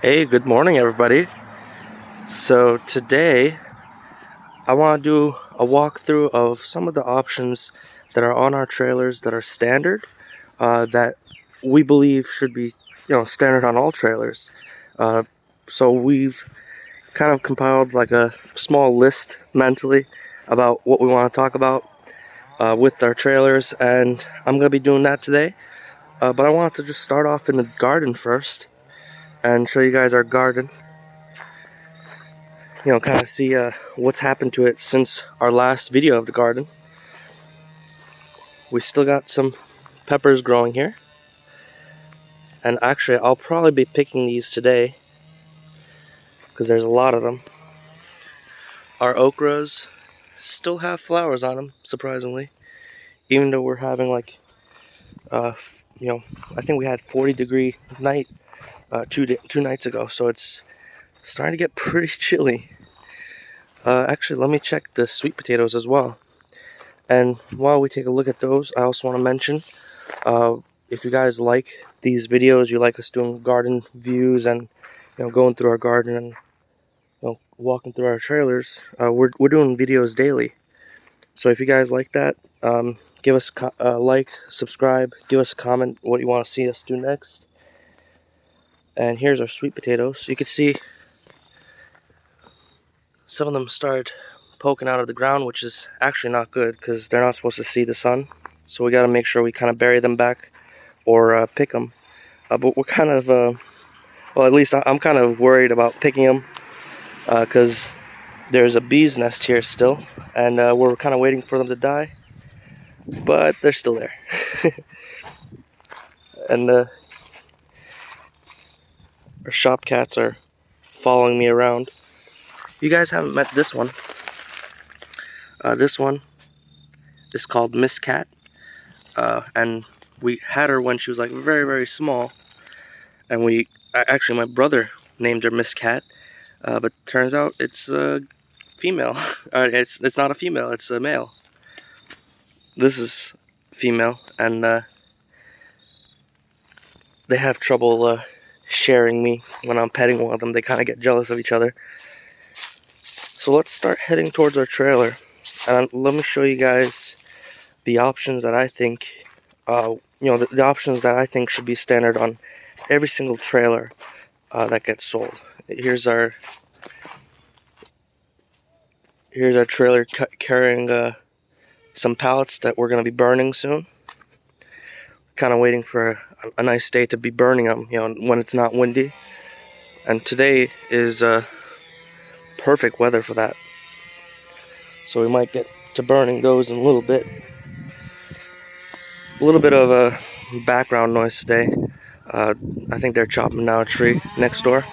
Hey, good morning, everybody. So today I want to do a walkthrough of some of the options that are on our trailers that are standard, that we believe should be, standard on all trailers. Uh, so we've kind of compiled like a small list mentally about what we want to talk about with our trailers, and I'm gonna be doing that today. But I wanted to just start off in the garden first and show you guys our garden. Kind of see what's happened to it since our last video of the garden. We still got some peppers growing here, and actually I'll probably be picking these today because there's a lot of them. Our okras still have flowers on them, surprisingly, even though we're having like uh I think we had 40-degree night two nights ago, so it's starting to get pretty chilly. Actually, let me check the sweet potatoes as well. And while we take a look at those, I also want to mention, if you guys like these videos, you like us doing garden views and going through our garden and walking through our trailers, we're doing videos daily. So if you guys like that, give us a like, subscribe, give us a comment what you want to see us do next. And here's our sweet potatoes. You can see some of them start poking out of the ground, which is actually not good because they're not supposed to see the sun. So we got to make sure we kind of bury them back or pick them. But we're kind of, well, at least I'm kind of worried about picking them because there's a bee's nest here still, and we're kind of waiting for them to die, but they're still there. And our shop cats are following me around. You guys haven't met this one. This one is called Miss Cat, and we had her when she was like very, very small, and actually my brother named her Miss Cat, but turns out it's a female. It's not a female, it's a male. This is female, and they have trouble sharing me when I'm petting one of them. They kind of get jealous of each other. So let's start heading towards our trailer, and let me show you guys the options that I think, the options that I think should be standard on every single trailer that gets sold. Here's our trailer carrying some pallets that we're going to be burning soon. Kind of waiting for a nice day to be burning them, when it's not windy. And today is perfect weather for that. So we might get to burning those in a little bit. A little bit of a background noise today. I think they're chopping down a tree next door.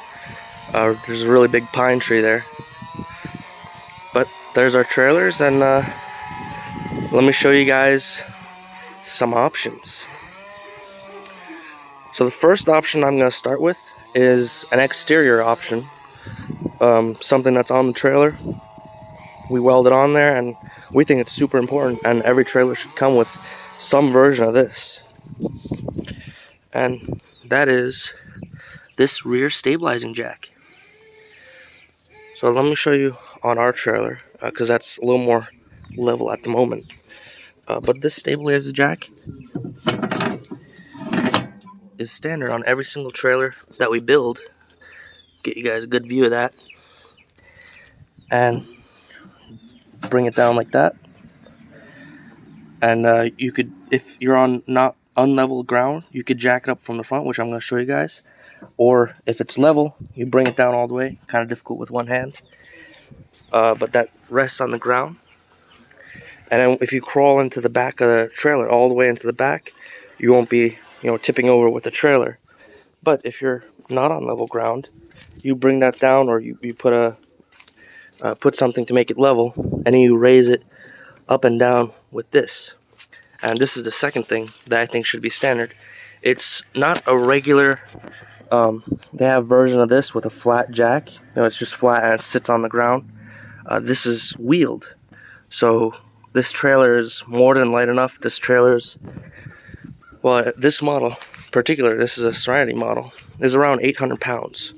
There's a really big pine tree there. But there's our trailers, and let me show you guys some options. So the first option I'm going to start with is an exterior option. Something that's on the trailer. We weld it on there, and we think it's super important, and every trailer should come with some version of this. And that is this rear stabilizing jack. So let me show you on our trailer, because that's a little more level at the moment. But this stabilizing jack is standard on every single trailer that we build. Get you guys a good view of that. And bring it down like that. And you could, if you're on not unlevel ground, you could jack it up from the front, which I'm going to show you guys. Or if it's level, you bring it down all the way. Kind of difficult with one hand. But that rests on the ground. And then if you crawl into the back of the trailer, all the way into the back, you won't be, tipping over with the trailer. But if you're not on level ground, you bring that down, or you put something to make it level, and then you raise it up and down with this. And this is the second thing that I think should be standard. It's not a regular, they have a version of this with a flat jack. It's just flat and it sits on the ground. This is wheeled. So this trailer is more than light enough. This model particular, this is a Serenity model, is around 800 pounds.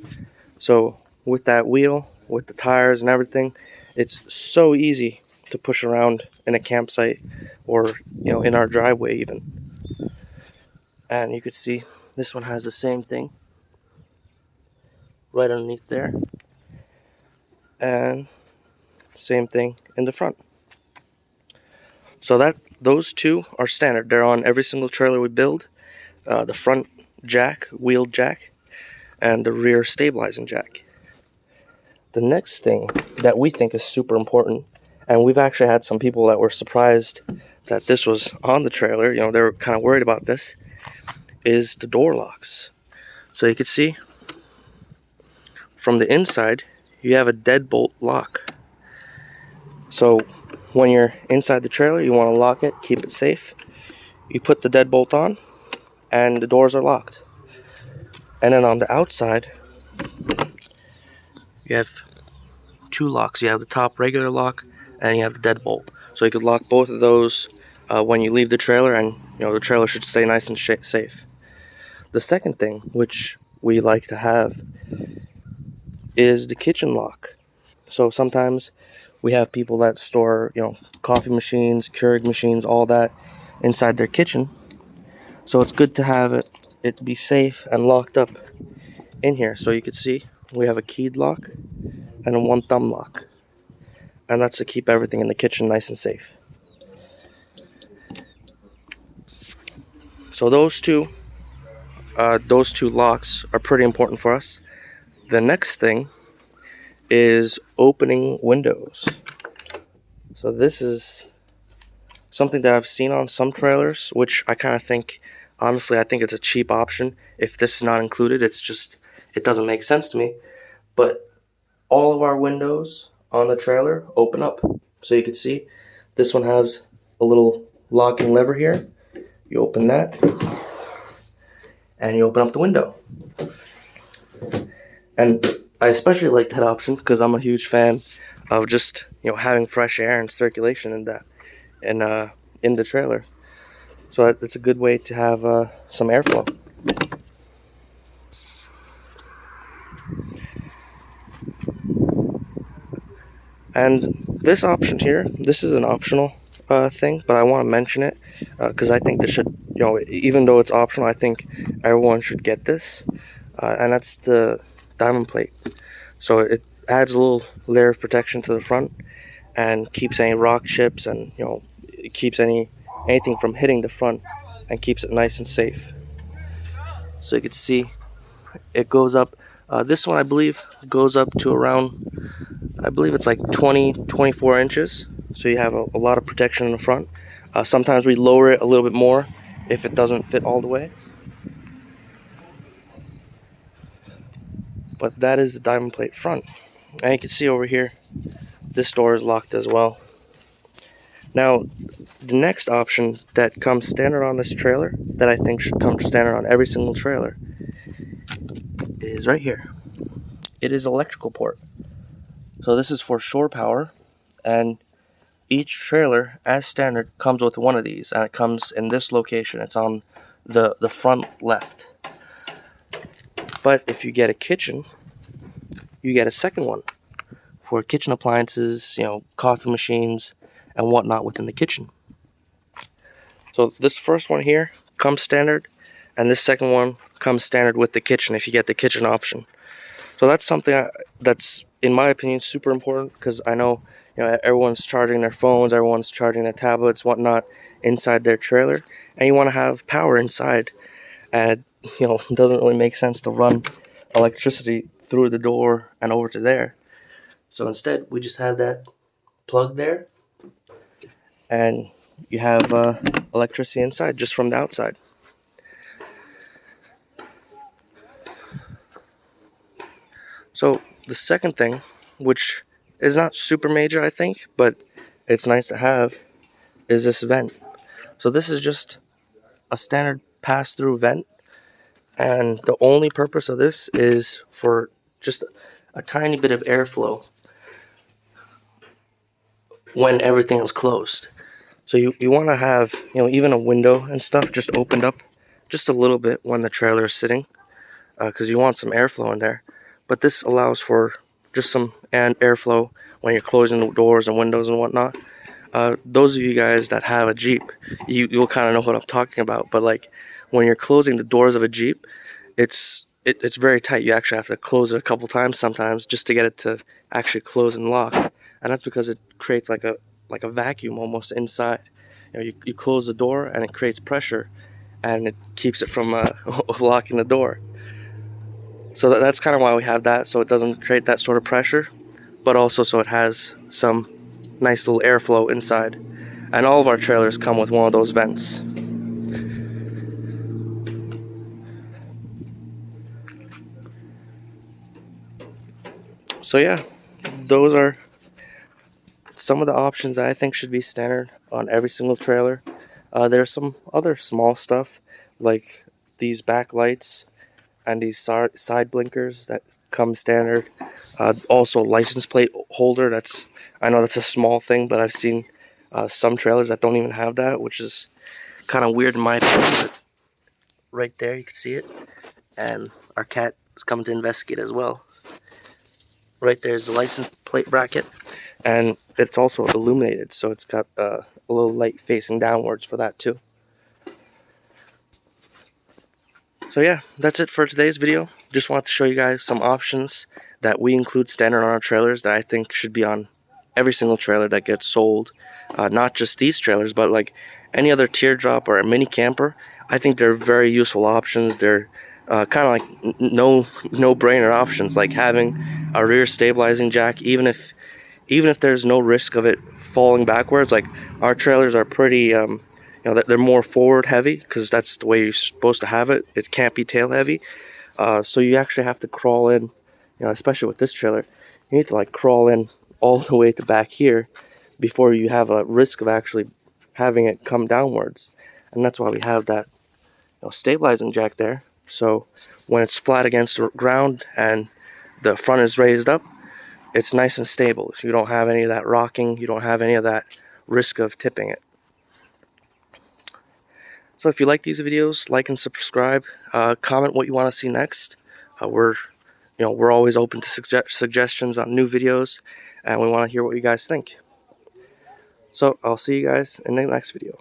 So with that wheel, with the tires and everything, it's so easy to push around in a campsite or in our driveway even. And you could see this one has the same thing right underneath there, and same thing in the front. So those two are standard. They're on every single trailer we build. The front jack, wheeled jack, and the rear stabilizing jack. The next thing that we think is super important, and we've actually had some people that were surprised that this was on the trailer, they were kind of worried about this, is the door locks. So you can see from the inside, you have a deadbolt lock. So when you're inside the trailer, you want to lock it, keep it safe. You put the deadbolt on, and the doors are locked. And then on the outside, you have two locks. You have the top regular lock, and you have the deadbolt. So you could lock both of those when you leave the trailer, and the trailer should stay nice and safe. The second thing, which we like to have, is the kitchen lock. So sometimes we have people that store, coffee machines, Keurig machines, all that inside their kitchen. So it's good to have it be safe and locked up in here. So you can see we have a keyed lock and a one thumb lock. And that's to keep everything in the kitchen nice and safe. So those two locks are pretty important for us. The next thing is opening windows. So this is something that I've seen on some trailers, which I kind of think, honestly, I think it's a cheap option. If this is not included, it doesn't make sense to me. But all of our windows on the trailer open up. So you can see this one has a little locking lever here. You open that, and you open up the window. And I especially like that option because I'm a huge fan of just having fresh air and circulation in that in the trailer. So it's a good way to have some airflow. And this option here, this is an optional thing, but I want to mention it because I think this should, even though it's optional, I think everyone should get this. And that's the diamond plate. So it adds a little layer of protection to the front and keeps any rock chips and it keeps anything from hitting the front and keeps it nice and safe. So you can see it goes up. This one I believe goes up to around, I believe it's like 24 inches. So you have a lot of protection in the front. Sometimes we lower it a little bit more if it doesn't fit all the way. But that is the diamond plate front. And you can see over here, this door is locked as well. Now, the next option that comes standard on this trailer, that I think should come standard on every single trailer, is right here. It is electrical port. So this is for shore power, and each trailer, as standard, comes with one of these, and it comes in this location. It's on the front left. But if you get a kitchen, you get a second one for kitchen appliances, coffee machines, and whatnot within the kitchen. So this first one here comes standard, and this second one comes standard with the kitchen if you get the kitchen option. So that's something that's, in my opinion, super important because I know, everyone's charging their phones, everyone's charging their tablets, whatnot, inside their trailer, and you want to have power inside. And it doesn't really make sense to run electricity through the door and over to there. So instead, we just have that plug there, and you have electricity inside just from the outside. So the second thing, which is not super major, I think, but it's nice to have, is this vent. So this is just a standard pass-through vent, and the only purpose of this is for just a tiny bit of airflow when everything is closed. So you want to have, even a window and stuff just opened up just a little bit when the trailer is sitting, because you want some airflow in there. But this allows for just some airflow when you're closing the doors and windows and whatnot. Those of you guys that have a Jeep, you'll kind of know what I'm talking about. But like when you're closing the doors of a Jeep, it's very tight. You actually have to close it a couple times sometimes just to get it to actually close and lock, and that's because it creates like a vacuum almost inside. You close the door and it creates pressure, and it keeps it from locking the door. So that's kind of why we have that, so it doesn't create that sort of pressure, but also so it has some nice little airflow inside. And all of our trailers come with one of those vents. So yeah, those are some of the options that I think should be standard on every single trailer. There's some other small stuff like these backlights and these side blinkers that come standard. Also license plate holder, I know that's a small thing, but I've seen some trailers that don't even have that, which is kind of weird in my opinion. But right there you can see it, and our cat is coming to investigate as well. Right there's the license plate bracket, and it's also illuminated, so it's got a little light facing downwards for that too. So yeah, that's it for today's video. Just wanted to show you guys some options that we include standard on our trailers that I think should be on every single trailer that gets sold. Not just these trailers, but like any other teardrop or a mini camper. I think they're very useful options. They're kind of like no-brainer options, like having a rear stabilizing jack, even if there's no risk of it falling backwards. Like our trailers are pretty they're more forward heavy because that's the way you're supposed to have it. It can't be tail heavy, so you actually have to crawl in, especially with this trailer, you need to like crawl in all the way to back here before you have a risk of actually having it come downwards. And that's why we have that stabilizing jack there, so when it's flat against the ground and the front is raised up, it's nice and stable. So you don't have any of that rocking, you don't have any of that risk of tipping it. So if you like these videos, like and subscribe. Comment what you want to see next. We're always open to suggestions on new videos, and we want to hear what you guys think. So I'll see you guys in the next video.